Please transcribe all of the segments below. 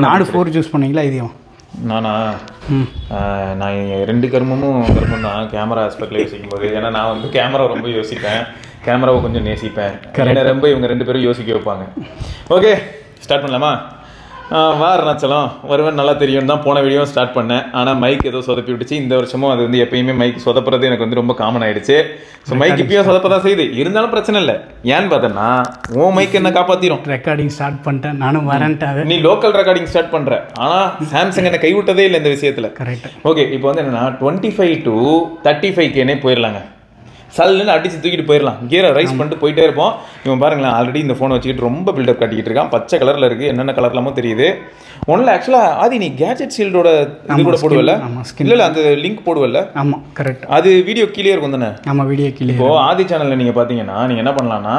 நாடு 4 சூஸ் பண்ணீங்களா இதையும்? நானா நான் 2 கர்மம் தான் கேமரா ஆஸ்பெக்டில் யோசிக்கும் போது. ஏன்னா நான் வந்து கேமரா ரொம்ப யோசிப்பேன், கேமராவை கொஞ்சம் நேசிப்பேன். ரொம்ப இவங்க 2 பேரும் யோசிக்க வைப்பாங்க. ஓகே, ஸ்டார்ட் பண்ணலாமா? அருணாச்சலம் வருவேன் நல்லா தெரியும் தான் போன வீடியோ ஸ்டார்ட் பண்ணேன். ஆனால் மைக் ஏதோ சொதப்பி விட்டுச்சு. இந்த வருஷமும் அது வந்து எப்பயுமே மைக் சொதப்புறது எனக்கு வந்து ரொம்ப காமன் ஆயிடுச்சு. ஸோ மைக் இப்பயும் சொதப்பதான் செய்யுது, இருந்தாலும் பிரச்சனை இல்லை. ஏன்னு பார்த்தேன்னா உன் மைக் என்ன காப்பாற்றிடும். ரெக்கார்டிங் ஸ்டார்ட் பண்ணிட்டேன், நானும் வரேன்ட்டேன். நீ லோக்கல் ரெக்கார்டிங் ஸ்டார்ட் பண்ணுற, ஆனால் சாம்சங் என்ன கைவிட்டதே இல்லை இந்த விஷயத்தில். கரெக்ட். ஓகே, இப்போ வந்து என்னன்னா 25 to 35K போயிடலாங்க. சல்லுன்னு அடிச்சு தூக்கிட்டு போயிடலாம், கியரை ரைஸ் பண்ணிட்டு போயிட்டே இருப்போம். இவன் பாருங்களேன், ஆல்ரெடி இந்த ஃபோனை வச்சுக்கிட்டு ரொம்ப பில்டப் காட்டிக்கிட்டு இருக்கான். பச்சை கலரில் இருக்குது, என்னென்ன கலர்லாமோ தெரியுது. ஒன்றில் ஆக்சுவலாக ஆதி நீ கேஜெட் ஷீல்டோட இது கூட போடுவல? இல்லை அந்த லிங்க் போடுவல? ஆமாம், கரெக்ட். அது வீடியோ கீழே இருக்கும் தானே? ஆமாம், வீடியோ கீழே. இப்போ ஆதி சேனலில் நீங்கள் பார்த்தீங்கன்னா நீங்கள் என்ன பண்ணலாம்னா,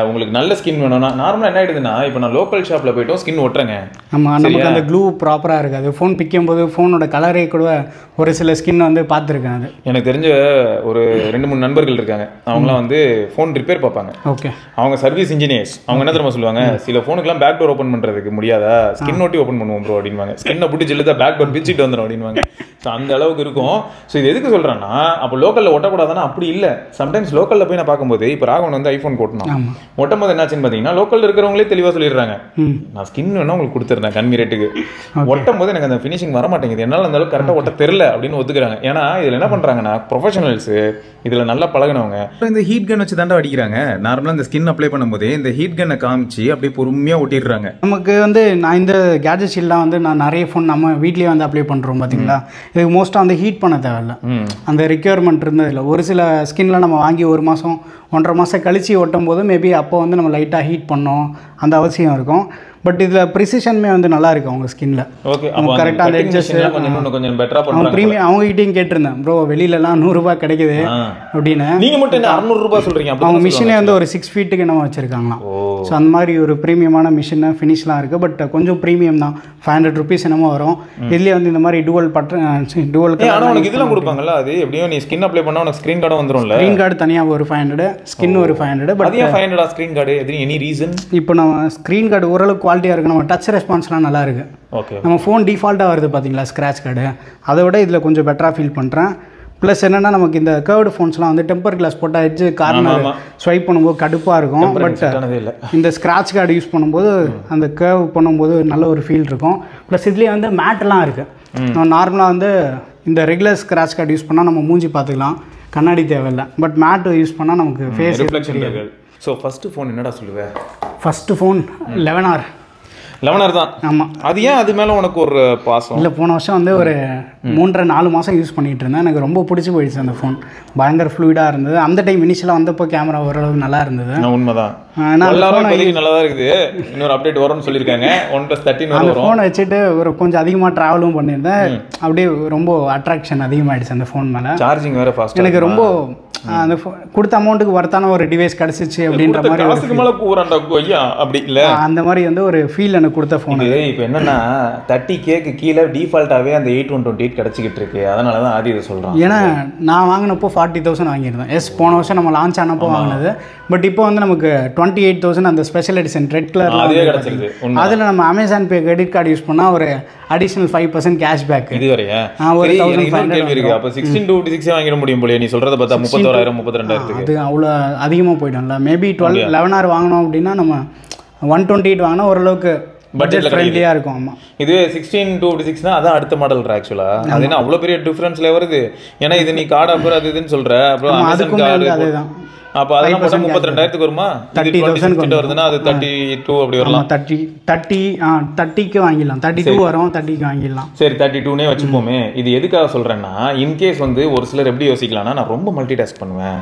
உங்களுக்கு நல்ல ஸ்கின் வேணும்னா நார்மலாக என்ன ஆயிடுதுன்னா, இப்போ நான் லோக்கல் ஷாப்பில் போய்ட்டோம் ஸ்கின் ஒட்டுறேங்க. ஆமாம், நமக்கு அந்த க்ளூ ப்ராப்பராக இருக்காது. ஃபோன் பிக்கும் போது ஃபோனோட கலரே கூட ஒரு சில ஸ்கின் வந்து பார்த்துருக்கேன். அது எனக்கு தெரிஞ்ச ஒரு 2-3 நண்பர்கள் இருக்காங்க. அவங்களாம் வந்து ஃபோன் ரிப்பேர் பார்ப்பாங்க. ஓகே, அவங்க சர்வீஸ் இன்ஜினியர்ஸ். அவங்க என்ன தெரியுமா சொல்லுவாங்க, சில ஃபோனுக்குலாம் பேக் டோர் ஓப்பன் பண்ணுறதுக்கு முடியாதா, ஸ்கின் ஒட்டி ஓப்பன் பண்ணுவோம் ப்ரோ அப்படின்வாங்க. ஸ்கின்னை பிடிச்சி இழுத்தா பேக் டோர் பிச்சுட்டு வந்துடும் அப்படின்வாங்க. ஸோ அந்த அளவுக்கு இருக்கும். ஸோ இது எதுக்கு சொல்கிறேன்னா, அப்போ லோக்கலில் ஒட்டக்கூடாதுன்னா அப்படி இல்லை. சம்டைம்ஸ் லோக்கலில் போய் நான் பார்க்கும்போது, இப்போ ராகவன் வந்து ஐஃபோன் ஓட்டணும், ஒட்டும் போது என்னாச்சுன்னு பார்த்தீங்கன்னா, லோக்கலில் இருக்கிறவங்களே தெளிவாக சொல்லிடுறாங்க, நான் ஸ்கின் வேணா உங்களுக்கு கொடுத்துருந்தேன் கம்மி ரேட்டுக்கு. ஒட்டும் போது எனக்கு அந்த ஃபினிஷிங் வர மாட்டேங்குது, என்னால் அந்த அளவுக்கு கரெக்டாக ஒட்ட தெரியல அப்படின்னு ஒத்துக்கிறாங்க. ஏன்னா இதில் என்ன பண்ணுறாங்கன்னா, ப்ரொஃபஷனல்ஸ் இதில் நல்லா பழகினவங்க இந்த ஹீட் கன் வச்சு தாண்டா அடிக்கிறாங்க. நார்மலாக இந்த ஸ்கின் அப்ளை பண்ணும்போது இந்த ஹீட் கன்னை காமிச்சு அப்படியே பொறுமையாக ஒட்டிடுறாங்க. நமக்கு வந்து நான் இந்த கேஜெட் ஷீல்டாக வந்து நான் நிறைய ஃபோன் நம்ம வீட்லேயே வந்து அப்ளை பண்ணுறோம் பார்த்தீங்களா. இதுக்கு மோஸ்ட்டாக வந்து ஹீட் பண்ண தேவையில்ல, அந்த ரிக்யர்மெண்ட் இருந்ததில்லை. ஒரு சில ஸ்கின்ல நம்ம வாங்கி 1 மாதம் 1.5 மாதம் கழிச்சு ஒட்டும் போது மேபி அப்போ வந்து நம்ம லைட்டாக ஹீட் பண்ணோம், அந்த அவசியம் இருக்கும். பட் இதில் ப்ரிசிஷனுமே வந்து நல்லா இருக்கு அவங்க ஸ்கின்ல. ஓகே, கரெக்டாக அந்த எட்ஜஸ் கொஞ்சம் பெட்டரா பண்ணுவாங்க. ப்ரீமியம் அவங்ககிட்டயும் கேட்டிருந்தேன், ப்ரோ வெளியிலலாம் 100 ரூபாய் கிடைக்குது அப்படின்னு. நீங்க மட்டும் 600 ரூபாய் சொல்றீங்க? அவங்க மிஷினே வந்து ஒரு 6 ஃபீட்டுக்கு என்ன வச்சிருக்காங்களாம். ஸோ அந்த மாதிரி ஒரு ப்ரீமியமான மிஷின் ஃபினிஷ்லாம் இருக்குது. பட் கொஞ்சம் ப்ரீமியம் தான், 500 rupees என்னமோ வரும். இதுலேயே வந்து இந்த மாதிரி டுவல் ஆனால் உனக்கு இதெல்லாம் கொடுப்பாங்கல்ல, அது எப்படியும் நீ ஸ்கின் அப்ளை பண்ணால் உனக்கு ஸ்க்ரீன் கார்டும் வந்துடும்ல. ஸ்க்ரீன் கார்டு தனியாக ஒரு 500, ஸ்கின் ஒரு 500. பட் அதே 500 ஸ்க்ரீன் கார்டு எது எனி ரீசன்? இப்போ நம்ம ஸ்க்ரீன் கார்டு ஓரளவுக்கு குவாலிட்டியாக இருக்குது, நம்ம டச் ரெஸ்பான்ஸ்லாம் நல்லா இருக்குது. ஓகே, நம்ம ஃபோன் டிஃபால்ட்டாக வருது பார்த்தீங்களா ஸ்க்ராட்ச் கார்டு, அதை விட இதில் கொஞ்சம் பெட்டராக ஃபீல் பண்ணுறேன். ப்ளஸ் என்னென்னா, நமக்கு இந்த கர்வ்டு ஃபோன்ஸ்லாம் வந்து டெம்பர் கிளாஸ் போட்டால் எட்ஜ் கார்னர் ஸ்வைப் பண்ணும்போது கடுப்பாக இருக்கும். பட் இந்த ஸ்க்ராட்ச் கார்டு யூஸ் பண்ணும்போது அந்த கர்வ் பண்ணும்போது நல்ல ஒரு ஃபீல் இருக்கும். ப்ளஸ் இதுலேயே வந்து மேட்டெலாம் இருக்குது. நார்மலாக வந்து இந்த ரெகுலர் ஸ்க்ராட்ச் கார்டு யூஸ் பண்ணால் நம்ம மூஞ்சி பார்த்துக்கலாம், கண்ணாடி தேவையில்லை. பட் மேட் யூஸ் பண்ணால் நமக்கு ஃபேஸ் ரிஃப்ளெக்ஷன் தெரியாது. ஸோ ஃபஸ்ட்டு ஃபோன் என்னடா சொல்லுவேன்? First phone 11R. 11R தான். ஆமாம். அது ஏன் அது மேலே உனக்கு ஒரு பாசம்? இல்லை, போன வருஷம் வந்து ஒரு 3.5-4 மாதம் யூஸ் பண்ணிகிட்டு இருந்தேன். எனக்கு ரொம்ப பிடிச்சி போயிடுச்சு அந்த ஃபோன். பயங்கர ஃப்ளூயிடாக இருந்தது. அந்த டைம் இனிஷியலாக வந்தப்போ கேமரா ஓரளவுக்கு நல்லா இருந்தது. உண்மைதான், நல்லா தான் இருக்குது. இன்னொரு அப்டேட் வரும்னு சொல்லியிருக்காங்க, 1+13 அந்த ஃபோனை வச்சுட்டு ஒரு கொஞ்சம் அதிகமாக ட்ராவலும் பண்ணியிருந்தேன். அப்படியே ரொம்ப அட்ராக்ஷன் அதிகமாகிடுச்சு அந்த ஃபோன் மேலே. சார்ஜிங் வேறு ஃபாஸ்ட். எனக்கு ரொம்ப அந்த கொடுத்த அமௌண்ட்டுக்கு ஒர்த்தான ஒரு டிவைஸ் கிடச்சிச்சு அப்படின்ற மாதிரி அப்படி இல்லை, அந்த மாதிரி வந்து ஒரு ஃபீல் எனக்கு கொடுத்த ஃபோன். இப்போ என்னன்னா 30K கீழே டிஃபால்ட்டாகவே அந்த 8128 கிடச்சிக்கிட்டு இருக்கு. அதனால தான் ஆதி இதை சொல்கிறேன். ஏன்னா நான் வாங்கினப்போ 40,000 வாங்கியிருந்தேன். போன வருஷம் நம்ம லான்ச் ஆனப்போ வாங்கினது. பட் இப்போ வந்து நமக்கு 28,000 அந்த ஸ்பெஷல் எடிஷன் ரெட் கலர் கிடச்சிருக்கு. அதில் நம்ம அமேசான் பே கிரெடிட் கார்டு யூஸ் பண்ணால் ஒரு அடிஷனல் 5% கேஷ்பேக். இதுவரையா ஒரு 1500 இருக்கு. அப்போ 16 to 26 வாங்கிட முடியும் போல. நீ சொல்றத பார்த்தா 30,000 32,000. அது அவ்வளோ அதிகமாக போயிடும்ல. மேபி 11R வாங்கினோம் அப்படின்னா நம்ம 128 வாங்கினா ஓரளவுக்கு பட்ஜெட் ஃப்ரெண்ட்லியாக இருக்கும். ஆமாம், இதுவே 16 to 26 அதான் அடுத்த மாடல் ஆக்சுவலாக. அது என்ன அவ்வளோ பெரிய டிஃப்ரென்ஸ்ல வருது? ஏன்னா இது நீ கார்டு அப்புறம் அது இதுன்னு சொல்ற, அப்புறம் அதுதான். அப்போ அதெல்லாம் 32,000 வருமா? 30,000 வருதுன்னா அது 32 அப்படி வரலாம். 30க்கு வாங்கிடலாம், 32 வரும், 30க்கு வாங்கிடலாம். சரி, 32னே வச்சுப்போமே. இது எதுக்காக சொல்றேன்னா, இன்கேஸ் வந்து ஒரு சிலர் எப்படி யோசிக்கலாம்னா, நான் ரொம்ப மல்டி டாஸ்க் பண்ணுவேன்,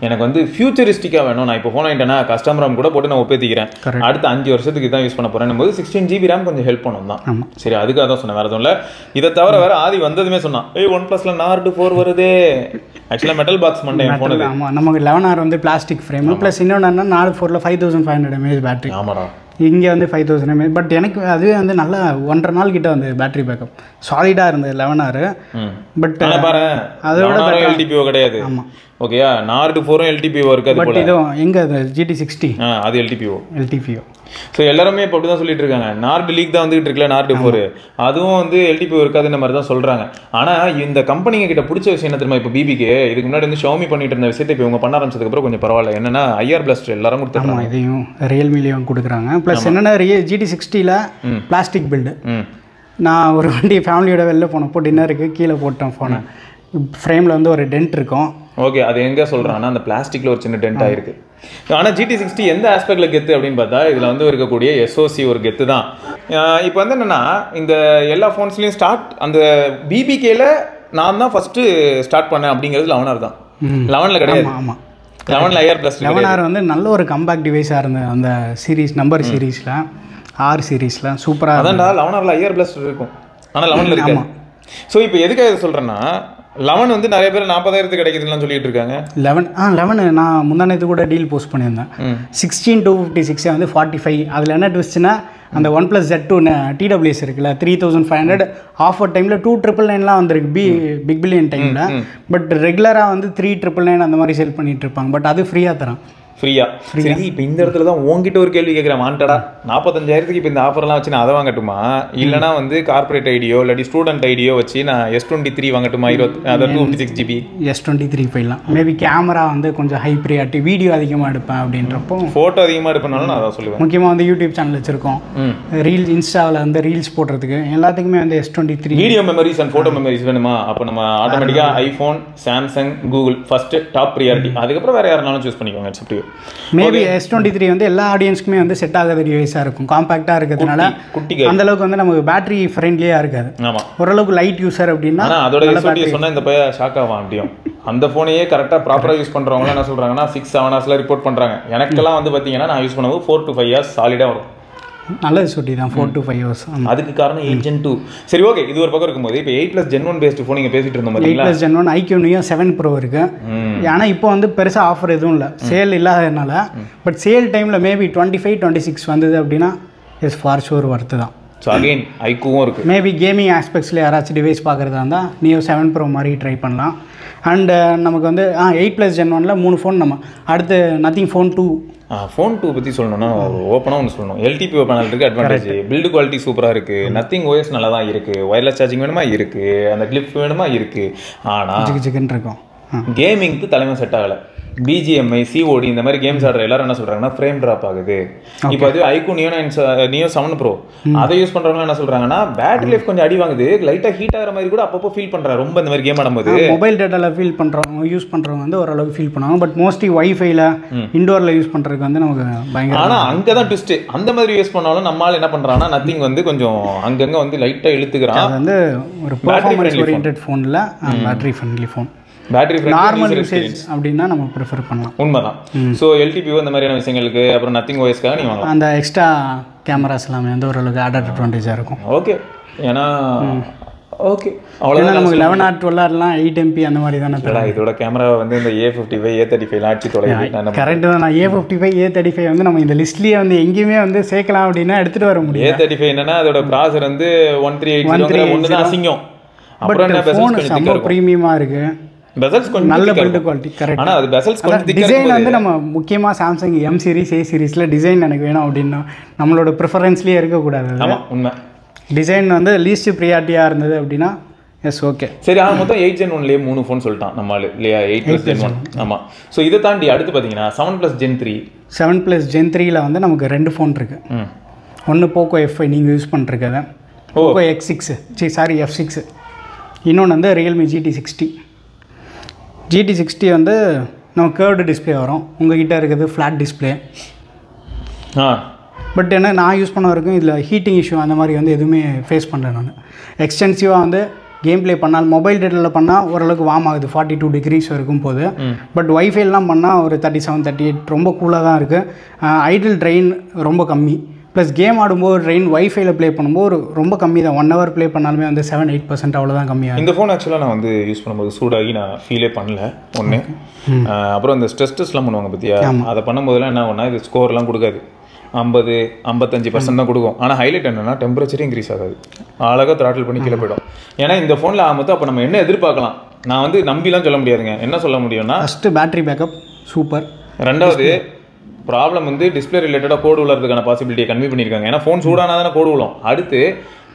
எனக்கு வந்து ஃபியூச்சரிஸ்டிக்கா வேணும், நான் இப்போ ஃபோன் ஆகிட்டேன்னா கஸ்டம் RAM கூட போட்டு நான் ஒப்பேத்திக்கிறேன், அடுத்த 5 வருஷத்துக்கு இதான் யூஸ் பண்ண போறேன் போது 16GB RAM கொஞ்சம் ஹெல்ப் பண்ணும் தான். சரி, அதுக்காக தான் சொன்னேன், வேற எதுவும் இல்லை. இதை தவிர வேற ஆதி வந்ததுமே சொன்னான், OnePlusல நார்டு 4 வருது. ஆக்சுவலாக மெட்டல் பாக்ஸ் பண்ணேன் ஃபோன். ஆமாம், நமக்கு 11R வந்து பிளாஸ்டிக் ஃப்ரேம். ப்ளஸ் இன்னொன்று என்ன, நார்டு 4ல 5500 mAh பேட்டரி. ஆமாடா, இங்கே வந்து 5000 mAh. பட் எனக்கு அதுவே வந்து நல்லா 1.5 நாள் கிட்ட வந்து பேட்டரி பேக்கப் சாலிடாக இருந்தது 11R. பட் அதோட LTPO கிடையாது. ஆமாம், ஓகேயா. நார்டு 4 LTPO இருக்காது பட் இது எங்க அது GT60 அது LTPO. ஸோ எல்லாருமே இப்போ அப்படி தான் சொல்லிட்டு இருக்காங்க. நார்டு லீக் தான் வந்துகிட்டு இருக்குல்ல, நார்டு 4 அதுவும் வந்து LTPO இருக்காதுன்ற மாதிரி தான் சொல்றாங்க. ஆனால் இந்த கம்பெனிங்க கிட்ட பிடிச்ச விஷயம் என்ன தெரியுமா, இப்போ பிபிக்கு இதுக்கு முன்னாடி வந்து ஷாமி பண்ணிட்டு இருந்த விஷயத்தை இப்போ இவங்க பண்ண ஆரம்பிச்சதுக்கப்புறம் கொஞ்சம் பரவாயில்ல. என்னன்னா IR பிளாஸ்டர் எல்லாரும் கொடுத்துருக்காங்க. இதையும் ரியல்மிலையும் கொடுக்குறாங்க. ப்ளஸ் என்னென்ன GT60ல பிளாஸ்டிக் பில்டு. நான் ஒரு வண்டி ஃபேமிலியோட வெளில போனப்போ டின்னருக்கு கீழே போட்டேன் ஃபோனை. ஃப்ரேமில் வந்து ஒரு டென்ட் இருக்கும். ஓகே, அது எங்கே சொல்கிறாங்கன்னா அந்த பிளாஸ்டிக்கில் ஒரு சின்ன டென்ட் ஆகிருக்கு. ஆனால் GT60 எந்த ஆஸ்பெக்டில் கெத்து அப்படின்னு பார்த்தா இதில் வந்து இருக்கக்கூடிய SoC ஒரு கெத்து தான். இப்போ வந்து என்னென்னா இந்த எல்லா ஃபோன்ஸ்லேயும் அந்த பிபிகேல நான் தான் ஃபஸ்ட்டு ஸ்டார்ட் பண்ணேன் அப்படிங்கிறது 11R தான். 11ல் கிடையாது. ஆமாம், 11ல் IR பிளஸ் 11R வந்து நல்ல ஒரு கம்பேக்ட் டிவைஸாக இருந்தது அந்த சீரீஸ் நம்பர் சீரீஸில் R சீரீஸில் சூப்பராக. அதான்டா 11ல் IR பிளஸ் இருக்கும், ஆனால் 11ல் இருக்காது. ஸோ இப்போ எதுக்காக இதை சொல்கிறேன்னா 11 வந்து நிறைய பேர் 40,000 கிடைக்குதுன்னு சொல்லிட்டு இருக்காங்க. 11 நான் முந்தானத்து கூட டீல் போஸ்ட் பண்ணியிருந்தேன். 16,256 வந்து 45. அதில் என்ன ட்விஸ்ட்னா அந்த OnePlus Z2 TWS இருக்குல்ல 3,500 ஆஃபர் டைமில் 2,999 வந்திருக்கு பிக் பில்லியன் டைமில். பட் ரெகுலராக வந்து 3,999 அந்த மாதிரி செல் பண்ணிட்டு இருப்பாங்க. பட் அது ஃப்ரீயாக தரான். ஃப்ரீயா? சரி, இப்போ இந்த இடத்துல தான் உங்ககிட்ட ஒரு கேள்வி கேட்குறேன். வாண்டடா 45,000க்கு இப்போ இந்த ஆஃபர்லாம் வச்சு நான் அதை வாங்கட்டுமா, இல்லைனா வந்து கார்பரேட் ஐடியோ இல்லாட்டி ஸ்டூடெண்ட் ஐடியோ வச்சு நான் S23 வாங்கட்டுமா? 256GB S23 போயிடலாம். மேபி கேமரா வந்து கொஞ்சம் ஹை ப்ரியாரிட்டி, வீடியோ அதிகமாக எடுப்பேன் அப்படின்றப்போ, ஃபோட்டோ அதிகமாக எடுப்பனாலும் நான் அதான் சொல்லுவேன். முக்கியமாக வந்து யூடியூப் சேனல் வச்சுருக்கோம், இன்ஸ்டாவில் வந்து ரீல்ஸ் போடுறதுக்கு எல்லாத்துக்குமே வந்து S23 video memories and photo memories வேணுமா? அப்போ நம்ம ஆட்டோமேட்டிக்காக iPhone, Samsung, Google first top priority. அதுக்கப்புறம் வேறு யாருனாலும் சூஸ் பண்ணிக்கோங்க. இட்ஸ் மேபி S23 வந்து எல்லா ஆடியன்ஸ்க்குமே வந்து செட் ஆகாத டிவைஸாக இருக்கும். காம்பேக்டாக இருக்கிறதுனால அந்த அளவுக்கு வந்து நமக்கு பேட்டரி ஃப்ரெண்ட்லியாக இருக்காது. ஆமாம், ஓரளவுக்கு லைட் யூஸர் அப்படின்னா அதோட சொன்னால் இந்த பையன் ஷாக் ஆகும். அப்படியும் அந்த ஃபோனையே கரெக்டாக ப்ராப்பராக யூஸ் பண்ணுறவங்களாம் என்ன சொல்கிறாங்கன்னா 6-7 ஹவர்ஸில் ரிப்போர்ட் பண்ணுறாங்க. எனக்கெல்லாம் வந்து பார்த்தீங்கன்னா நான் யூஸ் பண்ணும்போது 4 to 5 ஹவர்ஸ் சாலிடாக வரும். நல்லது சுட்டி தான் 4 to 5 ஹவர்ஸ். அதுக்கு காரணம் 8 Gen 2. சரி, ஓகே, இது ஒரு பக்கம் இருக்கும்போது இப்போ 8+ Gen 1 பேஸ்ட் ஃபோன் நீங்கள் பேசிட்டு இருந்தோம். 8+ Gen 1 IQ Neo 7 Pro இருக்கு. ஆனால் இப்போ வந்து பெருசாக ஆஃபர் எதுவும் இல்லை, சேல் இல்லாததுனால. பட் சேல் டைமில் மேபி 25-26 வந்தது அப்படின்னா எஸ் ஃபார் ஷூர் ஒர்த்து தான். ஸோ அகெயின் ஐக்கூவும் இருக்குது. மேபி கேமிங் ஆஸ்பெக்ட்ஸில் யாராச்சும் டிவைஸ் பார்க்குறதா இருந்தால் Neo 7 Pro மாதிரி ட்ரை பண்ணலாம். அண்டு நமக்கு வந்து 8+ Gen 1ல் 3 ஃபோன் நம்ம அடுத்து நத்திங் ஃபோன் 2. ஃபோன் 2 பற்றி சொல்லணும்னா ஓப்பனாக ஒன்று சொல்லணும். LTPO பேனல் இருக்குது, அட்வான்டேஜ். பில்டு குவாலிட்டி சூப்பராக இருக்குது. நத்திங் OS நல்லா தான் இருக்குது. ஒயர்லெஸ் சார்ஜிங் வேணுமா இருக்குது, அந்த கிளிப் வேணுமா இருக்குது. ஆனால் சிக்கன் இருக்கும். கேமிங்க்கு தலைமை செட் ஆகலை. BGMI, COD இந்த மாதிரி கேம்ஸ் ஆடுற எல்லாரும் என்ன சொல்கிறாங்கன்னா ஃப்ரேம் ட்ராப் ஆகுது. இப்போ அது IQ Neo 7 Pro அதை யூஸ் பண்ணுறவங்க என்ன சொல்கிறாங்கன்னா பேட்டரி லைஃப் கொஞ்சம் அடி வாங்குது, லைட்டாக ஹீட் ஆகிற மாதிரி கூட அப்பப்போ ஃபீல் பண்ணுறாங்க. ரொம்ப இந்த மாதிரி கேம் ஆடும்போது மொபைல் டேட்டாவில் ஃபீல் பண்ணுறவங்க யூஸ் பண்ணுறவங்க வந்து ஓரளவுக்கு ஃபீல் பண்ணுவாங்க. பட் மோஸ்ட்லி வைஃபைல இண்டோரில் யூஸ் பண்ணுறதுக்கு வந்து நமக்கு பயங்கர. ஆனால் அங்கே தான் ட்விஸ்ட்டு. அந்த மாதிரி யூஸ் பண்ணாலும் நம்மளால் என்ன பண்ணுறாங்கன்னா நத்திங் வந்து கொஞ்சம் அங்கங்கே வந்து லைட்டாக இழுத்துக்கிறான். அது வந்து ஒரு பெர்ஃபார்மன்ஸ் ஓரியன்டட் ஃபோனில் battery friendly phone. Battery normal usage அப்படின்னா நம்ம ப்ரிஃபர் பண்ணலாம். உண்மைதான். ஸோ LTPO இந்த மாதிரியான விஷயங்களுக்கு அப்புறம் நத்திங் OSக்காக நீங்கள் வாங்கலாம். அந்த எக்ஸ்ட்ரா கேமராஸ் எல்லாமே வந்து ஓரளவுக்கு ஆட் அட்வான்டேஜாக இருக்கும். ஓகே, ஏன்னா ஓகே அவ்வளோதான். நமக்கு 11R 12Rலாம் 8 MP அந்த மாதிரி தானே தரலாம். இதோட கேமரா வந்து இந்த A55 A35 ஆட்சி தொலைவு கரெக்ட் தான். நான் A55 A35 வந்து நம்ம இந்த லிஸ்ட்லேயே வந்து எங்கேயுமே வந்து சேர்க்கலாம் அப்படின்னா எடுத்துகிட்டு வர முடியும். A35 என்னன்னா அதோட ப்ராசர் வந்து 1380 தான் அசிங்கம். அப்புறம் என்ன ஃபோன் செம்ம ப்ரீமியமாக இருக்குது. பெசல்ஸ் கொஞ்சம் நல்ல பில்ட் குவாலிட்டி. கரெக்ட். ஆனா அது பெசல்ஸ் கொஞ்சம் திக்கா டிசைன் வந்து நம்ம முக்கியமா சாம்சங் M சீரிஸ் A சீரிஸ்ல டிசைன் எனக்கு வேணும் அப்படின்னா நம்மளோட ப்ரிஃபரன்ஸ்லயே இருக்க கூடாது. ஆமா, உண்மை. டிசைன் வந்து லீஸ்ட் ப்ரியாரிட்டியா இருந்தது அப்படின்னா எஸ் ஓகே. சரி, மொத்தம் 8 Gen 1லயே 3 ஃபோன் சொல்லிட்டான் நம்மளு இல்லையா? 8+ Gen 1. ஆமா. ஸோ இதை தாண்டி அடுத்து பார்த்தீங்கன்னா 7+ Gen 3. 7+ Gen 3ல வந்து நமக்கு 2 ஃபோன் இருக்கு. ஒன்று போக்கோ F5 நீங்கள் யூஸ் பண்ணிருக்கத, போக்கோ X6 F6. இன்னொன்று வந்து ரியல்மி GT60 வந்து நம்ம கேர்வ்டு டிஸ்பிளே வரும். உங்ககிட்ட இருக்கிறது ஃப்ளாட் டிஸ்பிளே. பட் என்ன நான் யூஸ் பண்ண வரைக்கும் இதில் ஹீட்டிங் இஷ்யூ அந்த மாதிரி வந்து எதுவுமே ஃபேஸ் பண்ணல. நான் எக்ஸ்டென்சிவாக வந்து கேம் ப்ளே பண்ணால் மொபைல் டேட்டாவில் பண்ணால் ஓரளவுக்கு வார்ம் ஆகுது, 42 degrees வரைக்கும் போகுது. பட் வைஃபைலாம் பண்ணால் ஒரு 37, 38 ரொம்ப கூலாக தான் இருக்குது. ஐடில் ட்ரெயின் ரொம்ப கம்மி. ப்ளஸ் கேம் ஆடும்போது ட்ரெயின் வைஃபைல ப்ளே பண்ணும்போது ரொம்ப கம்மி தான். 1 hour ப்ளே பண்ணாலுமே வந்து 7-8% அவ்வளோதான் கம்மியாக. இந்த ஃபோன் ஆக்சுவலாக நான் வந்து யூஸ் பண்ணும்போது சூடாகி நான் ஃபீலே பண்ணல ஒன்று. அப்புறம் இந்த ஸ்ட்ரெஸ் டெஸ்ட்லாம் பண்ணுவாங்க பார்த்தியா, அதை பண்ணும்போதெல்லாம் என்ன ஒன்றா இது ஸ்கோர்லாம் கொடுக்காது. 50-55% தான் கொடுக்கும். ஆனால் ஹைலைட் என்னென்னா டெம்பரேச்சரே இன்க்ரீஸ் ஆகாது. அழகாக த்ராட்டில் பண்ணி கீழே போய்டும். ஏன்னா இந்த ஃபோனில் மொத்தம் அப்போ நம்ம என்ன எதிர்பார்க்கலாம்? நான் வந்து நம்பிலாம் சொல்ல முடியாதுங்க. என்ன சொல்ல முடியும்னா ஃபஸ்ட்டு பேட்டரி பேக்கப் சூப்பர். ரெண்டாவது ப்ராப்ளம் வந்து டிஸ்பிளே ரிலேட்டடாக கோடு விழுறதுக்கான பாசிபிலிட்டியை கம்மி பண்ணியிருக்காங்க. ஏன்னா ஃபோன் சூடானா தானே கோடு விழும். அடுத்து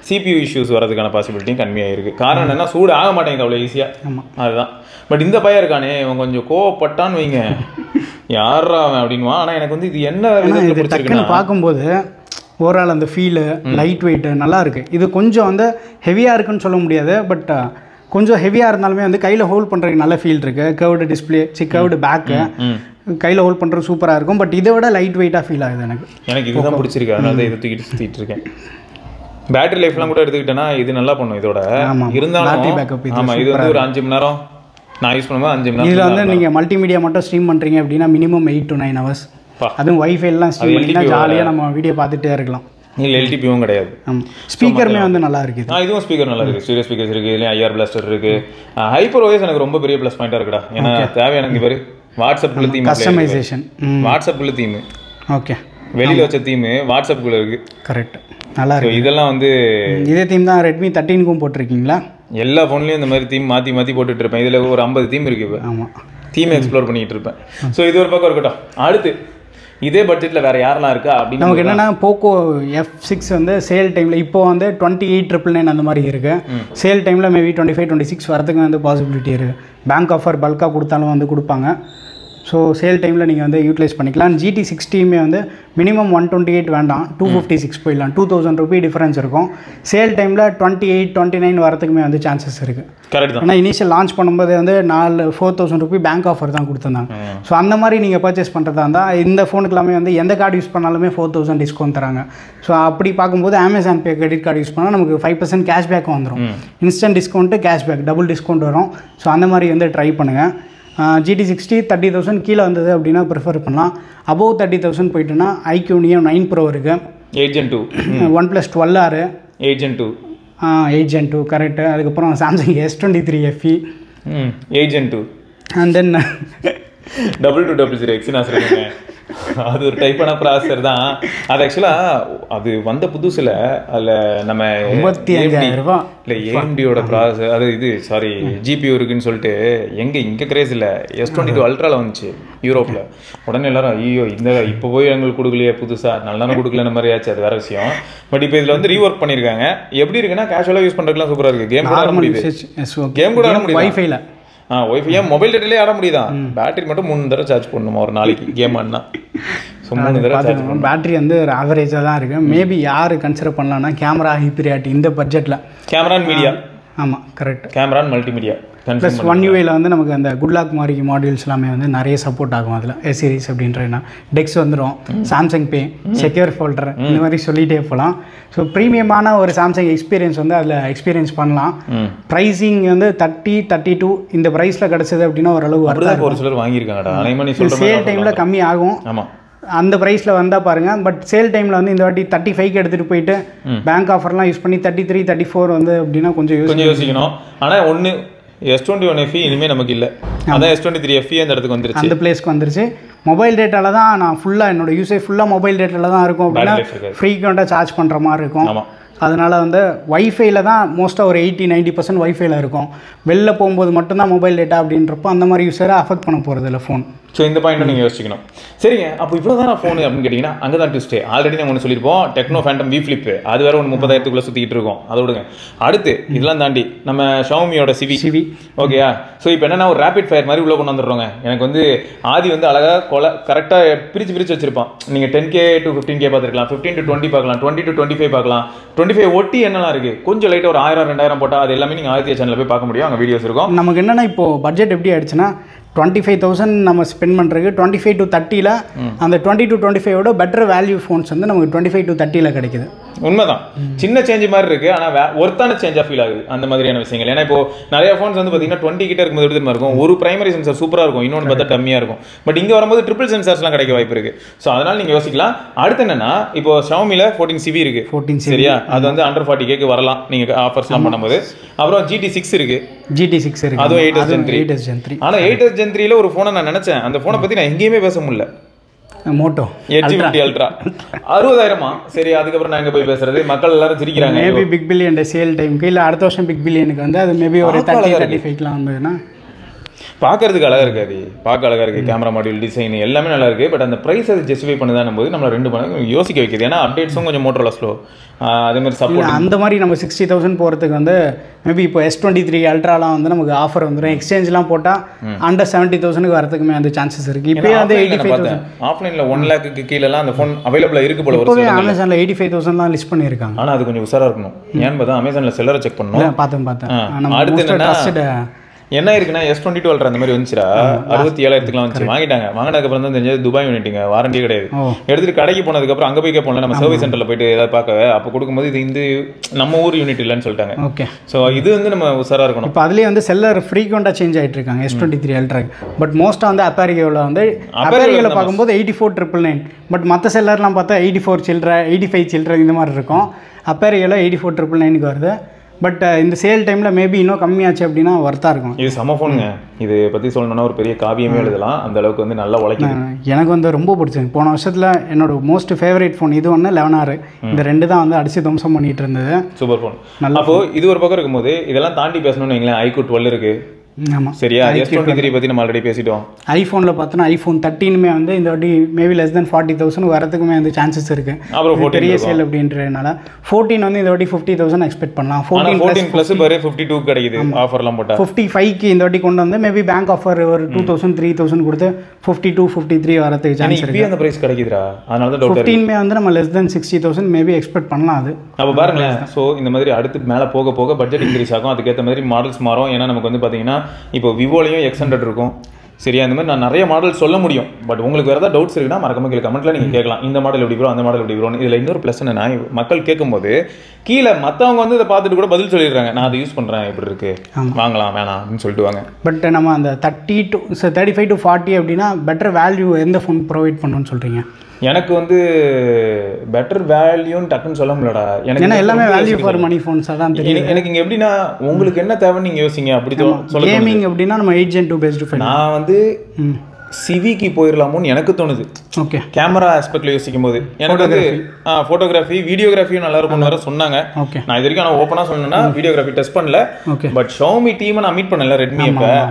CPU இஷ்யூஸ் வரதுக்கான பாசிபிலிட்டியும் கம்மியாக இருக்குது. காரணம் என்னன்னா சூடு ஆக மாட்டேங்குது அவ்வளோ ஈஸியாக. அதுதான். பட் இந்த பையன் இருக்கானே இவன் கொஞ்சம் கோவப்பட்டான்னு வைங்க, யாரா அவன் அப்படின்வான். ஆனால் எனக்கு வந்து இது என்ன டக்குன்னு பார்க்கும்போது ஓவரால் அந்த ஃபீலு லைட் வெயிட்டு நல்லா இருக்குது. இது கொஞ்சம் வந்து ஹெவியாக இருக்குன்னு சொல்ல முடியாது, பட் கொஞ்சம் ஹெவியாக இருந்தாலுமே வந்து கையில் ஹோல்ட் பண்ணுறதுக்கு நல்ல ஃபீல் இருக்குது. கர்வ்டு டிஸ்பிளே, கர்வ்டு பேக்கு, கையில் ஹோல்ட் பண்ணுறது சூப்பராக இருக்கும். பட் இதை விட லைட் வெயிட்டாக ஃபீல் ஆகுது எனக்கு இதுதான் பிடிச்சிருக்கு. அதனால தான் இதை தூக்கிட்டு சுற்றிட்டு இருக்கேன். பேட்டரி லைஃப்லாம் கூட எடுத்துக்கிட்டேன்னா இது நல்லா பண்ணும் இதோட. இருந்தாலும் ஆமாம், இது வந்து ஒரு 5 மணி நேரம் நான் யூஸ் பண்ணும்போது 5 மணி நேரம். இதில் வந்து நீங்கள் மல்டிமீடியா மட்டும் ஸ்ட்ரீம் பண்ணுறீங்க அப்படின்னா மினிமம் 8 to 9 hours. அதுவும் வைஃபைலாம் ஸ்ட்ரீம் பண்ணிங்கன்னா ஜாலியாக நம்ம வீடியோ பார்த்துட்டே இருக்கலாம். இல்லை எல்டிபியும் கிடையாது. ஸ்பீக்கருமே வந்து நல்லா இருக்குது. இதுவும் ஸ்பீக்கர் நல்லா இருக்குது. ஸ்டீரியோ ஸ்பீக்கர்ஸ் இருக்குது. இதுலேயும் IR பிளாஸ்டர் இருக்குது. ஹைப்பர் OS எனக்கு ரொம்ப பெரிய ப்ளஸ் பாயிண்டாக இருக்குடா. ஏன்னா தேவை எனக்கு பேர் வாட்ஸ்அப்பில் தீம் கஸ்டமைசேஷன். வாட்ஸ்அப்பில் தீமு ஓகே, வெளியில் வச்ச தீமு வாட்ஸ்அப்புக்குள்ளே இருக்குது. கரெக்ட், நல்லா இருக்கு. இதெல்லாம் வந்து இதே தீம் தான் Redmi 13க்கும் போட்டிருக்கீங்களா? எல்லா ஃபோன்லேயும் இந்த மாதிரி தீம் மாற்றி மாற்றி போட்டுட்டு இருப்பேன். இதில் ஒரு 50 தீம் இருக்குது. இப்போ ஆமாம், தீம் எக்ஸ்ப்ளோர் பண்ணிகிட்டு இருப்பேன். ஸோ இது ஒரு பக்கம் இருக்கட்டும். அடுத்து இதே பட்ஜெட்டில் வேறு யாரெல்லாம் இருக்கா அப்படின்னு நமக்கு என்னென்னா போக்கோ F6 வந்து சேல் டைமில் இப்போ வந்து 28,999 அந்த மாதிரி இருக்குது. சேல் டைமில் மேபி 25, 26 வரதுக்கு வந்து பாசிபிலிட்டி இருக்குது. பேங்க் ஆஃபர் பல்காக கொடுத்தாலும் வந்து கொடுப்பாங்க. ஸோ சேல் டைமில் நீங்கள் வந்து யூட்டிலைஸ் பண்ணிக்கலாம். GT60மே வந்து மினிமம் 128 வேண்டாம், 256 போயிடலாம். 2000 ரூபி டிஃபரன்ஸ் இருக்கும். சேல் டைமில் 28, 29 வரதுக்குமே வந்து சான்சஸ் இருக்குது. கரெக்ட் தான். ஆனால் இனிஷியல் லான்ச் பண்ணும்போது வந்து 4,000 ரூபி பேங்க் ஆஃபர் தான் கொடுத்துருந்தாங்க. ஸோ அந்த மாதிரி நீங்கள் பர்ச்சேஸ் பண்ணுறதா இருந்தால் இந்த ஃபோனுக்கு எல்லாமே வந்து எந்த கார்டு யூஸ் பண்ணாலுமே 4,000 டிஸ்கவுண்ட் தராங்க. ஸோ அப்படி பார்க்கும்போது அமேசான் பே கிரெடிட் கார்டு யூஸ் பண்ணால் நமக்கு 5% கேஷ்பேக்கும் வந்துடும். Instant discount, cashback, double discount வரும். ஸோ அந்த மாதிரி வந்து ட்ரை பண்ணுங்கள். GT60 30,000 கீழே வந்தது அப்படின்னா ப்ரிஃபர் பண்ணலாம். அபோவ் 30,000 போயிட்டுன்னா iQOO Neo 9 Pro இருக்குது. 8gen 2, OnePlus 12R, 8gen 2, 8gen 2 correct. அதுக்கப்புறம் Samsung S23 FE, 8gen 2, and then 2200X நான் சொல்லுவேன். அது ஒரு டைப்பான ப்ராசஸர் தான். அது ஆக்சுவலாக அது வந்த புதுசில் அதில் நம்ம 55,000 ரூபா இல்லை AMDயோட ப்ராசஸர் அது GPU இருக்குன்னு சொல்லிட்டு இங்கே கிரேஸ் இல்லை. S22 Ultraவில் வந்துச்சு யூரோப்பில். உடனே எல்லாரும் ஐயோ இப்போ போய் எங்களுக்கு கொடுக்கலையே புதுசாக நல்லா கொடுக்கலன்னு மாதிரி ஆச்சு. அது வேறு விஷயம். பட் இப்போ இதில் வந்து ரீஒர்க் பண்ணியிருக்காங்க. எப்படி இருக்குன்னா கேஷுவலாக யூஸ் பண்ணுறதுலாம் சூப்பராக இருக்குது. கேம் கூட ஆட முடியுது. கேம் கூட ஆட முடியுது வைஃபைல. ஒய்ஃபை மொபைல் டேட்டாலே ஆட முடியுதான். பேட்டரி மட்டும் 3 தடவை சார்ஜ் பண்ணணுமா ஒரு நாளைக்கு கேம் ஆடினா. ஸோ 3 தடவை சார்ஜ் பண்ணணும். பேட்டரி வந்து ஒரு ஆவரேஜாக தான் இருக்குது. மேபி யார் கன்சிடர் பண்ணலாம்னா கேமரா ஹைப்ரியாட்டி இந்த பட்ஜெட்டில் கேமரா மீடியா. ஆமாம் correct. Camera multimedia plus One UIயில் வந்து நமக்கு அந்த குட்லாக் மாதிரி மாடியூல்ஸ் எல்லாமே வந்து நிறைய சப்போர்ட் ஆகும். அதில் S series அப்படின்றனா டெக்ஸ் வந்துடும், சாம்சங் பே, செக்யூர் ஃபோல்டர், இந்த மாதிரி சொல்லிகிட்டே போகலாம். ஸோ ப்ரீமியமான ஒரு சாம்சங் எக்ஸ்பீரியன்ஸ் வந்து அதில் எக்ஸ்பீரியன்ஸ் பண்ணலாம். ப்ரைஸிங் வந்து 30, 32 இந்த ப்ரைஸில் கிடச்சது அப்படின்னா ஓரளவு ஒரு சிலர் வாங்கியிருக்காங்க. சேல் டைமில் கம்மி ஆகும். ஆமாம், அந்த ப்ரைஸில் வந்தால் பாருங்கள். பட் சேல் டைமில் வந்து இந்த வாட்டி 35க்கு எடுத்துகிட்டு போயிட்டு பேங்க் ஆஃபர்லாம் யூஸ் பண்ணி 33, 34 வந்து அப்படின்னா கொஞ்சம் யோசிக்கணும். ஆனால் ஒன்று S21 FE இனிமேல் நமக்கு இல்லை. அதான் S23 FE அந்த இடத்துக்கு வந்துருச்சு, அந்த பிளேஸ்க்கு வந்துருச்சு. மொபைல் டேட்டாவில் தான் நான் ஃபுல்லாக என்னோட யூஸே ஃபுல்லாக மொபைல் டேட்டாவில் தான் இருக்கும். அப்படின்னா ஃப்ரீக்வெண்ட்டாக சார்ஜ் பண்ணுற மாதிரி இருக்கும். அதனால் வந்து வைஃபைல தான் மோஸ்ட்டாக ஒரு 80-90% வைஃபைல இருக்கும். வெளில போகும்போது மட்டும்தான் மொபைல் டேட்டா அப்படின்றப்போ அந்த மாதிரி யூஸரை அஃபெக்ட் பண்ண போகிறது இல்லை ஃபோன். ஸோ இந்த பாயிண்ட் நீங்கள் யோசிக்கணும். சரிங்க, அப்போ இவ்வளோ தான் ஃபோனு அப்படின்னு கேட்டிங்கன்னா அங்கே தான் ட்விஸ்ட்டு. ஆல்ரெடி நம்ம ஒன்று சொல்லியிருப்போம், டெக்னோ ஃபேண்டம் V Flip. அது வேறு ஒன்று 30,000க்குள்ளே சுற்றிக்கிட்டு இருக்கோம். அதை விடுங்க. அடுத்து இதெல்லாம் தாண்டி நம்ம Xiaomiயோட சிவி ஓகேயா. ஸோ இப்போ என்னென்னா ஒரு ரேபிட் ஃபயர் மாதிரி உள்ளே கொண்டு வந்துடுறோங்க. எனக்கு வந்து ஆதி வந்து அழகாக கரெக்டாக பிரித்து வச்சிருப்பான். நீங்கள் 10K to 15K பார்த்துருக்கலாம், 15 to 20 பார்க்கலாம், 20 to 25 பார்க்கலாம். 25 ஒட்டி என்னெல்லாம் இருக்குது, கொஞ்சம் லைட்டாக ஒரு 1000-2000 போட்டால் அது எல்லாமே நீங்கள் ஆதித்யா சேனலில் போய் பார்க்க முடியும். அங்கே வீடியோஸ் இருக்கும். நமக்கு என்னென்னா இப்போது பட்ஜெட் எப்படி ஆயிடுச்சுன்னா 25,000 நம்ம ஸ்பெண்ட் பண்ணுறதுக்கு 25 to 30ல் அந்த 20 to 25ஓட பெட்டர் வேல்யூ ஃபோன்ஸ் வந்து நமக்கு 25 to 30ல் கிடைக்குது. உண்மைதான், சின்ன சேஞ்ச் மாதிரி இருக்குது. ஆனால் ஒர்த்தான சேஞ்சாக ஃபீல் ஆகுது அந்த மாதிரியான விஷயங்கள். ஏன்னா இப்போ நிறைய ஃபோன்ஸ் வந்து பார்த்தீங்கன்னா 20 கிட்ட இருக்கும்போது எப்படி இருக்கும், ஒரு பிரைமரி சென்சார் சூப்பராக இருக்கும், இன்னொன்று பார்த்தா கம்மியாக இருக்கும். பட் இங்கே வரும்போது ட்ரிபிள் சென்சார்ஸ்லாம் கிடைக்க வாய்ப்பு இருக்குது. ஸோ அதனால் நீங்கள் யோசிக்கலாம். அடுத்து என்னன்னா இப்போ Xiaomiயில் 14 CV இருக்குது. 14 சரியா, அது வந்து அண்டர் 40Kக்கு வரலாம் நீங்கள் ஆஃபர்ஸ்லாம் பண்ணும்போது. அப்புறம் GT6 இருக்குது. GT6 இருக்குது, அதுவும் 8S Gen 3. ஆனால் 8S Gen 3ல ஒரு ஃபோனை நான் நினச்சேன். அந்த ஃபோனை பற்றி நான் எங்கேயுமே பேச முடியல. மோட்டோ Edge50 Ultra 60,000 சரி. அதுக்கப்புறம் நான் எங்க போய் பேசுறது, மக்கள் எல்லாரும் சிரிக்கிறாங்க. மேபி பிக் பில்லியன் சேல் டைம்க்கு இல்லை அடுத்த வருஷம் பிக் பில்லியனுக்கு வந்து அது மேபி ஒரு 30-35லாம் வந்ததுன்னா பார்க்கறதுக்கு அழகா இருக்காது. பார்க்க அழகா இருக்கு, கேமரா மாடியூல் டிசைன் எல்லாமே நல்லா இருக்கு. பட் அந்த பிரைஸ் அது ஜஸ்டிஃபை பண்ணுதானும் போது நம்மள 2 மடங்கு யோசிக்க வைக்குது. ஏன்னா அப்டேட்ஸும் கொஞ்சம் மோட்டோரோலா ஸ்லோ, அதே மாதிரி சப்போர்ட் அந்த மாதிரி நம்ம 60,000 போகிறதுக்கு வந்து மேபி இப்போ S23 அல்ட்ராலாம் வந்து நமக்கு ஆஃபர் வந்துடும். எக்ஸ்சேஞ்ச்லாம் போட்டால் அண்டர் 70,000க்கு வரதுக்குமே அந்த சான்சஸ் இருக்குது. இப்போ வந்து 85,000 ஆஃப்லைனில் 1 lakhக்கு கீழெல்லாம் அந்த ஃபோன் அவைலபிளாக இருக்கு போல. இப்போவே அமேசானில் 85,000 தான் லிஸ்ட் பண்ணியிருக்காங்க. ஆனால் அது கொஞ்சம் உஷாராக இருக்கணும். ஏன்னு பார்த்தா அமேசானில் செல்லரை செக் பண்ணணும். பார்த்தேன். அடுத்து என்னன்னா என்ன இருக்குன்னா S22 Ultra அந்த மாதிரி வந்துச்சுடா, 67,000க்குலாம் வந்துச்சு. வாங்கினதுக்கப்புறம் தான் தெரிஞ்சது துபாய் யூனிட்டுங்க, வாரண்டியே கிடையாது. எடுத்துட்டு கடைக்கு போனதுக்கப்புறம் அங்கே போய் கேட்போம்ல நம்ம சர்வீஸ் சென்டரில் போயிட்டு ஏதாவது பார்க்க, அப்போ கொடுக்கும்போது இது இந்த நம்ம ஊர் யூனிட் இல்லைன்னு சொல்லிட்டாங்க. ஓகே. ஸோ இது வந்து நம்ம உஷாராக இருக்கணும். இப்போ அதுலேயே வந்து செல்லர் ஃப்ரீக்வெண்ட்டாக சேஞ்ச் ஆகிட்டு இருக்காங்க S23 Ultra. பட் மோஸ்ட்டாக வந்து அப்பேரியோவில் வந்து அப்பேரியோவில் பார்க்கும்போது 84,999. பட் மற்ற செல்லர்லாம் பார்த்தா 84 சில்லற 85 சில்லற இந்த மாதிரி இருக்கும். அப்பேரியோவில் 84,999க்கு வருது. பட் இந்த சேல் டைமில் மேபி இன்னும் கம்மியாச்சு அப்படின்னா ஒர்த்தாக இருக்கும். இது செம்ம ஃபோனுங்க. இது பற்றி சொல்லணும்னா ஒரு பெரிய காவியமே எழுதலாம். அந்த அளவுக்கு வந்து நல்லா உழைக்கும். எனக்கு வந்து ரொம்ப பிடிச்சது. போன வருஷத்தில் என்னோட மோஸ்ட் ஃபேவரேட் ஃபோன் இது ஒன்று 11R. இந்த 2 தான் வந்து அடிச்சு தம்சம் பண்ணிட்டு இருந்தது. Super phone. நல்லா. அப்போ இது ஒரு பக்கம் இருக்கும்போது இதெல்லாம் தாண்டி பேசணும்னு வைங்களேன். iQOO 12 இருக்கு. ஆமாம். சரியா, S23 பற்றி நம்ம ஆல்ரெடி பேசிட்டோம். ஐஃபோனில் பார்த்தோன்னா iPhone 13மே வந்து இந்த வாட்டி மேபி லெஸ் தென் 40,000 வரதுக்குமே வந்து சான்சஸ் இருக்குது. அப்புறம் பெரிய சேல் அப்படின்றதுனால 14 வந்து இந்த வாட்டி 50,000 எக்ஸ்பெக்ட் பண்ணலாம். 14 ப்ளஸ் பாரு 52 கிடைக்குது ஆஃபர்லாம் போட்டால். 55க்கு இந்த வாட்டி கொண்டு வந்து மேபி பேங்க் ஆஃபர் ஒரு 2,000 3,000 கொடுத்து 52 53 வரதுக்கு சான்ஸ் இருக்குது. அந்த பிரைஸ் கிடைக்குதுடா, அதனால தான் டவுட். 15மே வந்து நம்ம லெஸ் தென் 60,000 மேபி எக்ஸ்பெக்ட் பண்ணலாம். அது அப்போ பாருங்களேன். ஸோ இந்த மாதிரி அடுத்து மேலே போக போக பட்ஜெட் இன்க்ரீஸ் ஆகும், அதுக்கேற்ற மாதிரி மாடல்ஸ் மாறும். ஏன்னா நமக்கு வந்து பார்த்தீங்கன்னா இப்போ விவோலையும் X100 இருக்கும். சரியா, இந்த மாதிரி நான் நிறைய மாடல் சொல்ல முடியும். பட் உங்களுக்கு வேறு ஏதாவது டவுட்ஸ் இருக்குன்னா மறக்காம கீழே கமெண்ட்ல நீங்கள் கேட்கலாம். இந்த மாடல் எப்படி ப்ரோ, அந்த மாடல் எப்படி ப்ரோன்னு. இதில் இன்னொரு ப்ளஸ் என்னன்னா, மக்கள் கேட்கும்போது கீழே மற்றவங்க வந்து இதை பார்த்துட்டு கூட பதில் சொல்லிடுறாங்க. நான் அதை யூஸ் பண்ணுறேன், எப்படி இருக்கு, வாங்கலாம் வேணாம் அப்படின்னு சொல்லிட்டு வாங்க. பட் நம்ம அந்த 35 to 40 அப்படின்னா பெட்டர் வேல்யூ எந்த ஃபோன் ப்ரொவைட் பண்ணணும்னு சொல்கிறீங்க? எனக்கு வந்து பெட்டர் வேல்யூன்னு டக்குன்னு சொல்ல முடியலடா. எனக்கு எல்லாமே வேல்யூ ஃபார் மணி ஃபோன்ஸாக தான் தெரியும். எனக்கு இங்கே எப்படின்னா உங்களுக்கு என்ன தேவைன்னு நீங்கள் யோசிங்க. அப்படி சொல்ல கேமிங் அப்படின்னா நம்ம 8Gen 2 பேஸ்டு ஃபோன். நான் வந்து சிவிக்கு போயிடலாமோன்னு எனக்கு தோணுது. ஓகே. கேமரா ஆஸ்பெக்ட்ல யோசிக்கும் போது எனக்கு வந்து ஃபோட்டோகிராஃபி வீடியோகிராஃபியும் நல்லா இருக்கும்னு வேற சொன்னாங்க. நான் இது வரைக்கும் நான் ஓப்பனா சொல்லணும்னா வீடியோகிராஃபி டெஸ்ட் பண்ணல. பட் ஷாமி டீமை நான் மீட் பண்ணல, ரெட்மி.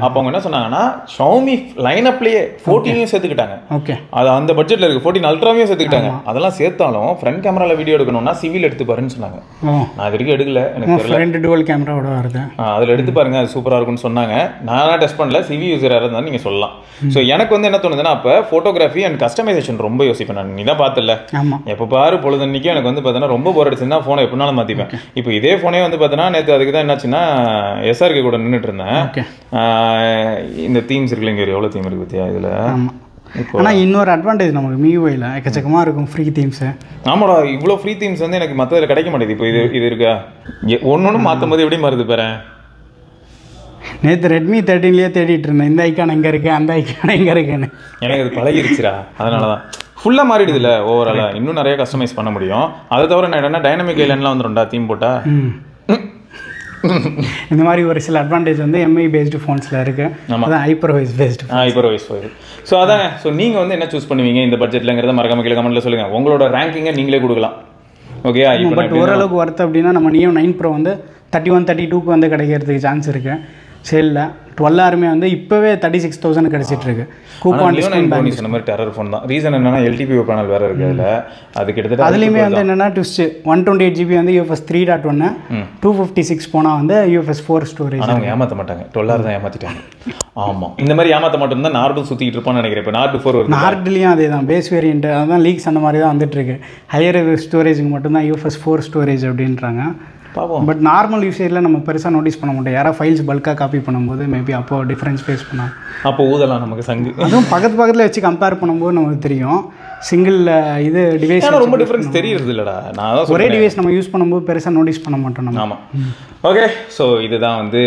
அப்போ அவங்க என்ன சொன்னாங்கன்னா ஷாமி லைன் அப்லயே 14 சேர்த்துக்கிட்டாங்க. ஓகே. அது அந்த பட்ஜெட்ல இருக்கு. 14 அல்ட்ராவையும் சேர்த்துக்கிட்டாங்க. அதெல்லாம் சேர்த்தாலும் ஃப்ரண்ட் கேமரால வீடியோ எடுக்கணும்னா சிவில எடுத்து பாருன்னு சொன்னாங்க. நான் இது வரைக்கும் எடுக்கல, எனக்கு தெரியல. ஃப்ரண்ட் டுவல் கேமராவோட வருது. அதுல எடுத்து பாருங்க, அது சூப்பரா இருக்கும்னு சொன்னாங்க. நான் டெஸ்ட் பண்ணல, சிவி யூசரா இருந்தாலும் நீங்க சொல்லலாம். ஸோ எனக்கு வந்து என்ன தோணுதுன்னா, அப்போ ஃபோட்டோகிராஃபி அண்ட் கஸ்டமைசேஷன் ரொம்ப யோசிப்பேன் நான். நீ தான் பார்த்துல எப்போ பாரு பொழுதுன்னைக்கும் எனக்கு வந்து பார்த்தீங்கன்னா ரொம்ப போர் அடிச்சுன்னா ஃபோனை எப்படினாலும் மாற்றிப்பேன். இப்போ இதே ஃபோனே வந்து பார்த்தீங்கன்னா நேற்று அதுக்கு தான் என்னாச்சுன்னா SRK கூட நின்றுட்டு இருந்தேன். இந்த தீம்ஸ் இருக்குல்ல, இங்கே எவ்வளோ தீம் இருக்கு பத்தியா இதில். ஆனால் இன்னொரு அட்வான்டேஜ் நமக்கு MIUIயில் எக்கச்சக்கமாக இருக்கும் ஃப்ரீ தீம்ஸு. ஆமாடா, இவ்வளோ ஃப்ரீ தீம்ஸ் வந்து எனக்கு மற்றதில் கிடைக்க மாட்டேது. இப்போ இது இருக்கா ஒன்று மாற்றும் போது எப்படி மாறுது பாரு. நேற்று ரெட்மி 13லேயே தேடிட்டு இருந்தேன், இந்த ஐக்கான் எங்கே இருக்குது, அந்த ஐக்கான் எங்கே இருக்குன்னு. எனக்கு அது பழகிருச்சுடா, அதனால தான் ஃபுல்லாக மாறிடுது இல்லை ஓவராலாக. இன்னும் நிறைய கஸ்டமைஸ் பண்ண முடியும். அதை தவிர நான் என்னென்னா டைனமிக் ஐலண்ட்லாம் வந்துடும்டா தீம் போட்டால். இந்த மாதிரி ஒரு சில அட்வான்டேஜ் வந்து MI பேஸ்டு ஃபோன்ஸில் இருக்குது. அதான் ஹைப்பர்வைஸ் பேஸ்டு. ஹைப்பர்வைஸ் பேஸ்டு. ஸோ அதாங்க. ஸோ நீங்கள் வந்து என்ன சூஸ் பண்ணுவீங்க இந்த பட்ஜெட்லங்கிறத மறக்காம கீழே கமெண்ட்டில் சொல்லுங்கள். உங்களோட ரேங்கிங்கை நீங்களே கொடுக்கலாம். ஓகே. பட் ஓரளவுக்கு ஒர்த்து அப்படின்னா நம்ம Neo 9 Pro வந்து 31, 32க்கு வந்து கிடைக்கிறதுக்கு சான்ஸ் இருக்குது சேலில். 12R வந்து இப்போவே 36,000 கிடைச்சிட்டு இருக்கு. கூப்பான் டிஸ்கவுண்ட் சொன்ன மாதிரி டெரர் ஃபோன் தான். ரீசன் என்னன்னா LTPO பேனல் வேற இருக்கு அதில். அது கிட்டத்தட்ட அதுலேயுமே வந்து என்னென்னா ட்விஸ்ட் 128GB வந்து UFS 3.1, 256 போனால் வந்து UFS 4 ஸ்டோரேஜ். ஆனால் அவங்க ஏமாற்ற மாட்டாங்க. 12R தான் ஏமாற்றிட்டாங்க. ஆமாம், இந்த மாதிரி ஏமாற்ற மாட்டோம் தான் நார்டு சுற்றிட்டு இருப்பான்னு நினைக்கிறேன். இப்போ நார்டு 4 வருது. நார்டுலேயும் அதே தான் பேஸ் வேரியன்ட். அதுதான் லீக்ஸ் அந்த மாதிரி தான் வந்துட்டு இருக்கு. ஹையர் ஸ்டோரேஜுக்கு மட்டும்தான் UFS 4 ஸ்டோரேஜ் அப்படின்றாங்க. பட் நார்மல் யூசேஜில் நம்ம பெருசாக நோட்டீஸ் பண்ண மாட்டோம். யாராவது ஃபைல்ஸ் பல்காக காப்பி பண்ணும்போது மேபி அப்போ டிஃப்ரென்ஸ் ஃபேஸ் பண்ணலாம். அப்போ ஊதலாம் நமக்கு சங்கு. அதுவும் பக்கத்தில் வச்சு கம்பேர் பண்ணும்போது நமக்கு தெரியும். சிங்கிள் இது டிவைஸ் ரொம்ப டிஃப்ரென்ஸ் தெரியுது இல்லைடா. நான் ஒரே டிவைஸ் நம்ம யூஸ் பண்ணும்போது பெருசாக நோட்டீஸ் பண்ண மாட்டோம் நம்ம. ஆமாம். ஓகே. ஸோ இதுதான் வந்து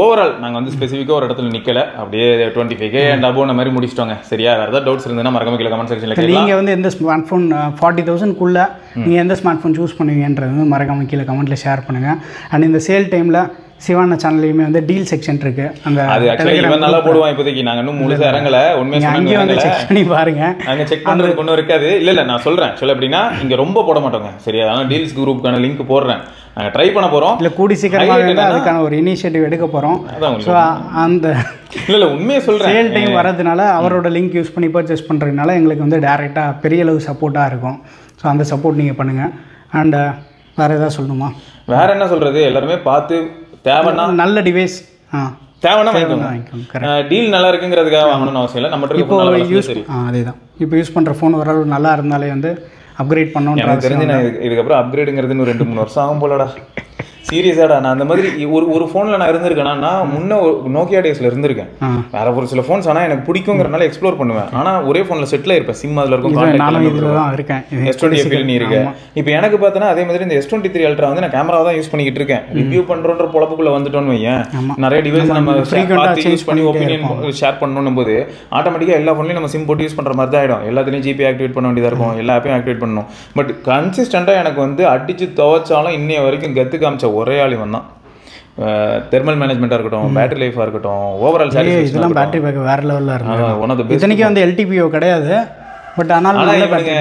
ஓவரால் நாங்கள் வந்து ஸ்பெசிஃபிக்காக ஒரு இடத்துல நிற்கலை. அப்படியே 25K அண்ட் அபோவ் அந்த மாதிரி முடிச்சிட்டோங்க. சரியா, வேறு ஏதாவது டவுட்ஸ் இருந்ததுன்னா மறக்காம கீழே கமெண்ட் செக்ஷனில். நீங்கள் வந்து எந்த ஸ்மார்ட் ஃபோன் 40,000க்குள்ளே நீங்கள் எந்த ஸ்மார்ட் ஃபோன் சூஸ் பண்ணுவீங்கன்றது வந்து மறக்காம கீழே கமெண்ட்டில் ஷேர் பண்ணுங்கள். அண்ட் இந்த சேல் டைமில் சிவான சேனல்லையுமே வந்து டீல் செக்ஷன் இருக்கு. அந்த அது ஆக்சுவலி இவன் நல்லா போடுவான். இப்போதைக்கு நாங்க இன்னும் முழுசா இறங்கல. உண்மையா அங்கே வந்து செக் பண்ணி பாருங்க. அங்க செக் பண்றது ஒன்றும் இருக்காது. இல்ல நான் சொல்றேன் சொல்ல அப்படின்னா இங்க ரொம்ப போட மாட்டோங்க சரியா. அதனால டீல்ஸ் குரூப்புக்கான லிங்க் போடுறேன். நாங்க ட்ரை பண்ண போறோம். இல்ல கூடி சீக்கிரமா அதுக்கான ஒரு இனிஷியேட்டிவ் எடுக்க போறோம். ஸோ அந்த இல்ல உண்மையை சொல்றேன் சேல் டைம் வரதுனால அவரோட லிங்க் யூஸ் பண்ணி பர்ச்சேஸ் பண்றதுனால எங்களுக்கு வந்து டைரக்டா பெரிய அளவு சப்போர்ட்டா இருக்கும். ஸோ அந்த சப்போர்ட் நீங்க பண்ணுங்க. அண்ட் வேற ஏதாவது சொல்லணுமா? வேற என்ன சொல்றது, எல்லாருமே பார்த்து தேவைன்னா நல்ல டிவைஸ் தேவைன்னா வாங்கிக்கோங்க. டீல் நல்லா இருக்குங்கிறதுக்காக வாங்கணும்னு அவசியம் இல்லை. நம்ம இப்போ யூஸ் அதேதான் இப்போ யூஸ் பண்ற ஃபோன் ஓரளவு நல்லா இருந்தாலே வந்து அப்கிரேட் பண்ணணும். எனக்கு தெரிஞ்சு நான் இதுக்கப்புறம் அப்கிரேடுங்கிறது இன்னும் 2-3 வருஷம் ஆகும் போலடா. சீரியஸாடா நான் அந்த மாதிரி ஒரு ஃபோனில் நான் இருந்திருக்கேன்னா நான் முன்ன நோக்கியா டேஸில் இருந்திருக்கேன். வேற ஒரு சில ஃபோன்ஸ் ஆனால் எனக்கு பிடிக்குங்கிறனால எக்ஸ்ப்ளோர் பண்ணுவேன். ஆனால் ஒரே ஃபோனில் செட்டில் இருப்பேன். சிம் அதில் இருக்கும். S20 நீ இருக்கு. இப்போ எனக்கு பார்த்தோன்னா அதே மாதிரி இந்த S23 Ultra வந்து நான் கேமரா தான் யூஸ் பண்ணிக்கிட்டு இருக்கேன். ரிவ்யூ பண்ணுறோன்ற பொழப்புக்குள்ள வந்துட்டோன்னு வையன். நிறைய டிவைஸ் நம்ம யூஸ் பண்ணி ஒப்பீனியன் ஷேர் பண்ணணும் போது ஆட்டோமேட்டிக்காக எல்லா ஃபோன்லையும் நம்ம சிம் போட்டு யூஸ் பண்ணுற மாதிரி தான் ஆகிடும். எல்லாத்துலேயும் ஜிபே ஆக்டிவேட் பண்ண வேண்டியதாக இருக்கும். எல்லா ஆப்பையும் ஆக்டிவேட் பண்ணணும். பட் கன்சிஸ்டண்டாக எனக்கு வந்து அடிச்சு துவைச்சாலும் இன்னைய வரைக்கும் கற்று காமிச்ச ஒரே ஆள் இவன் தான். தெர்மல் மேனேஜ்மெண்ட்டாக இருக்கட்டும், பேட்டரி லைஃபாக இருக்கட்டும், ஓவரால் இதெல்லாம் பேட்டரி பேக் வேற லெவலில் இருக்கும். One of the best. இத்தனைக்கு வந்து LTPO கிடையாது. பட் ஆனால்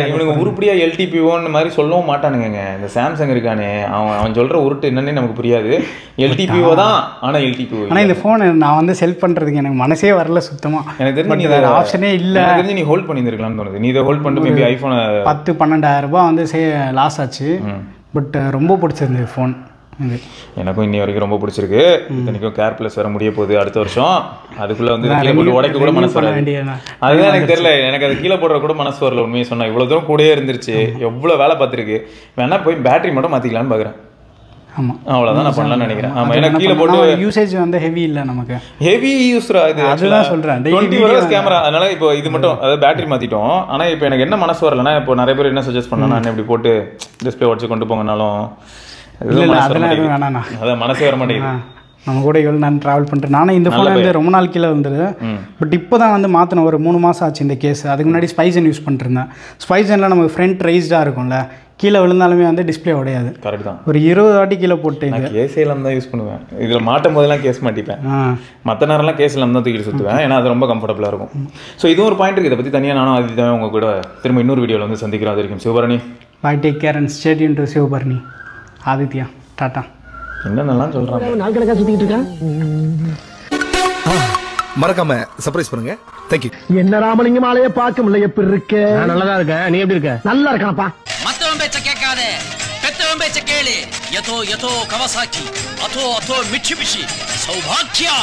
இவனுங்க உருப்படியா LTPOன்னு மாதிரி சொல்லவும் மாட்டானுங்க. இந்த சாம்சங் இருக்கானே அவன் சொல்ற உருட்டு என்னன்னு நமக்கு புரியாது. LTPO தான். ஆனால் LTPO ஆனால் இந்த ஃபோன் நான் வந்து செல் பண்ணுறதுக்கு எனக்கு மனசே வரல சுத்தமாக. எனக்கு தெரிஞ்சு நீ ஆப்ஷனே இல்லை. தெரிஞ்சு நீ ஹோல்ட் பண்ணியிருக்கலாம்னு தோணுது. நீ இதை ஹோல்ட் பண்ணிட்டு மேபி ஐஃபோன் 10-12,000 ரூபாய் வந்து லாஸ் ஆச்சு. பட் ரொம்ப பிடிச்சிருந்தது ஃபோன். எனக்கும் இன்னி வரைக்கும் ரொம்ப பிடிச்சிருக்கு. இத்தனைக்கும் கேர் பிளஸ் வர முடிய போகுது அடுத்த வருஷம். அதுக்குள்ள வந்து கீழே போட்டு உடைக்க கூட மனசு வர அதுதான் எனக்கு தெரியல. எனக்கு அது கீழே போடுற கூட மனசு வரல. உண்மையை சொன்னா இவ்வளவு தூரம் கூடயே இருந்துருச்சு, எவ்வளவு வேலை பார்த்துருக்கு. வேணா போய் பேட்டரி மட்டும் மாத்திக்கலான்னு பாக்குறேன். ஆமா அவ்வளவுதான் நான் பண்ணலாம்னு நினைக்கிறேன். ஆமா ஏன்னா கீழே போட்டு யூசேஜ் வந்து ஹெவி இல்ல, நமக்கு ஹெவி யூஸ்ரா இது. அதுதான் சொல்றேன் 20 hours கேமரா. அதனால இப்போ இது மட்டும் அதாவது பேட்டரி மாத்திட்டோம். ஆனா இப்போ எனக்கு என்ன மனசு வரலன்னா இப்போ நிறைய பேர் என்ன சஜஸ்ட் பண்ணா நான் இப்படி போட்டு டிஸ்பிளே உடச்சு கொண்டு போங்கனாலும் அதான் மனசே வர மாட்டேங்குது. நம்ம கூட எவ்வளோ நான் ட்ராவல் பண்ணுறேன். நானும் இந்த ஃபோன் வந்து ரொம்ப நாள் கீழே வந்துடுது. பட் இப்போ தான் வந்து மாற்றின ஒரு 3 மாதம் ஆச்சு இந்த கேஸ். அதுக்கு முன்னாடி ஸ்பைசன் யூஸ் பண்ணிருந்தேன். ஸ்பைசனில் நமக்கு ஃப்ரண்ட் ரைஸ்டாக இருக்கும்ல, கீழே விழுந்தாலுமே வந்து டிஸ்பிளே உடையாது. கரெக்ட் தான். ஒரு 20 வாட்டி கீழே போட்டு கேஸ்லாம் தான் யூஸ் பண்ணுவேன். இதில் மாட்டும் போதெல்லாம் கேஸ் மாட்டிப்பேன். மற்ற நேரம்லாம் கேஸ்லாம் தான் தூக்கிட்டு சுற்றுவேன். ஏன்னா அது ரொம்ப கம்ஃபர்டபுளாக இருக்கும். ஸோ இதுவும் ஒரு பாயிண்ட் இருக்குது. இதை பற்றி தனியாக நானும் அது தான் உங்கள் கூட திரும்ப இன்னொரு வீடியோவில் வந்து சந்திக்கிறோம். அது வரைக்கும் Sivabarani bye, take care and stay tuned to Sivabarani. Aditya tata. என்னென்னலாம் சொல்றாங்க, நாள் கணக்கா சுத்திட்டு இருக்கேன். மறக்காம சர்ப்ரைஸ் பண்ணுங்க. Thank you. என்ன ராமலிங்கம் ஆளைய பார்க்க முடியல. எப்படி இருக்க? நான் நல்லா இருக்கேன். நீ எப்படி இருக்க? நல்லா இருக்கானப்பா. மத்தவன் பேச்ச கேட்காதே, பெத்தவன் பேச்ச கேளு. யதோ யதோ கவசாக்கி, அதோ அதோ மிட்சுபிஷி, சௌபாக்கியா.